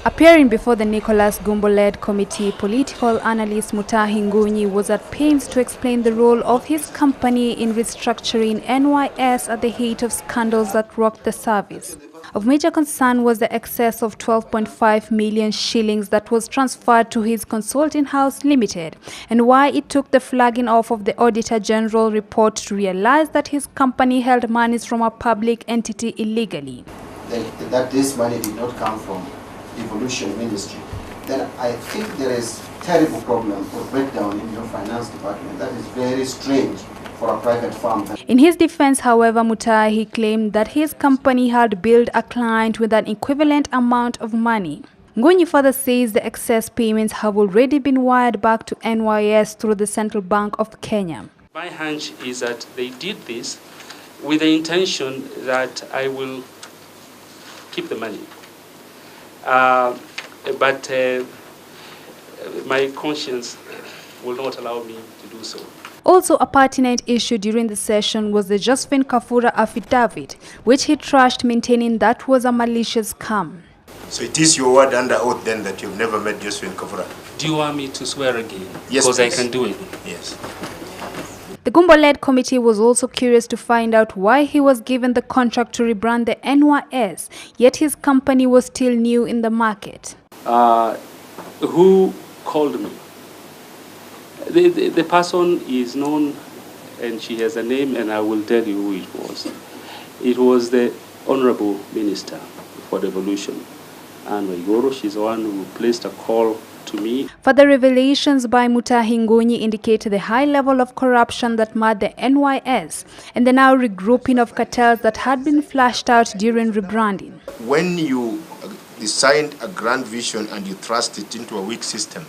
Appearing before the Nicholas Gumbo-led committee, political analyst Mutahi Ngunyi was at pains to explain the role of his company in restructuring NYS at the height of scandals that rocked the service. Of major concern was the excess of 12.5 million shillings that was transferred to his consulting house limited, and why it took the flagging off of the Auditor General report to realize that his company held monies from a public entity illegally. That this money did not come from Evolution Ministry, then I think there is terrible problem or breakdown in your finance department. That is very strange for a private firm. In his defense, however, Mutahi claimed that his company had billed a client with an equivalent amount of money. Ngunyi further says the excess payments have already been wired back to NYS through the Central Bank of Kenya. My hunch is that they did this with the intention that I will keep the money. But my conscience will not allow me to do so. Also a pertinent issue during the session was the Josephine Kafura affidavit, which he trashed, maintaining that was a malicious scam. So it is your word under oath then that you've never met Josephine Kafura? Do you want me to swear again? Yes, because please. I can do it. Yes. The Gumbo-led committee was also curious to find out why he was given the contract to rebrand the NYS, yet his company was still new in the market. Who called me? The person is known and she has a name, and I will tell you who it was. It was the Honorable Minister for Devolution, and Igoro. She's the one who placed a call to me. Further revelations by Mutahi Ngunyi indicate the high level of corruption that marred the NYS and the now regrouping of cartels that had been flashed out during rebranding. When you designed a grand vision and you thrust it into a weak system,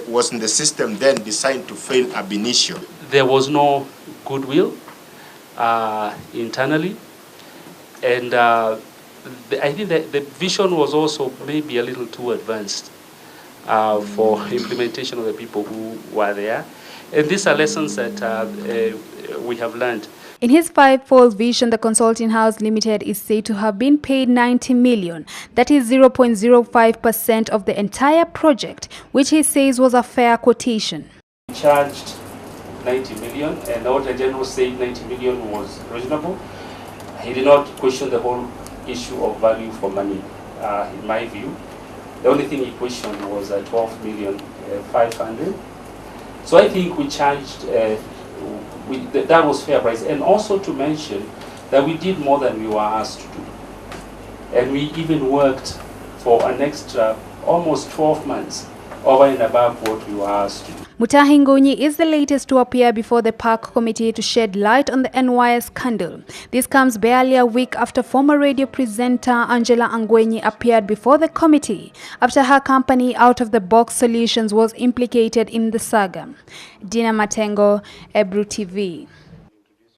wasn't the system then designed to fail ab initio? There was no goodwill internally, and I think that the vision was also maybe a little too advanced for implementation of the people who were there. And these are lessons that we have learned. In his five-fold vision, the Consulting House Limited is said to have been paid 90 million. That is 0.05% of the entire project, which he says was a fair quotation. He charged 90 million, and the Auditor General said 90 million was reasonable. He did not question the whole issue of value for money, in my view. The only thing he questioned was 12 million 500. So I think we charged, that was fair price. And also to mention that we did more than we were asked to do. And we even worked for an extra almost 12 months over and above what we were asked to do. Mutahi Ngunyi is the latest to appear before the PAC committee to shed light on the NYS scandal. This comes barely a week after former radio presenter Angela Angwenyi appeared before the committee after her company Out of the Box Solutions was implicated in the saga. Dina Matengo, Ebru TV.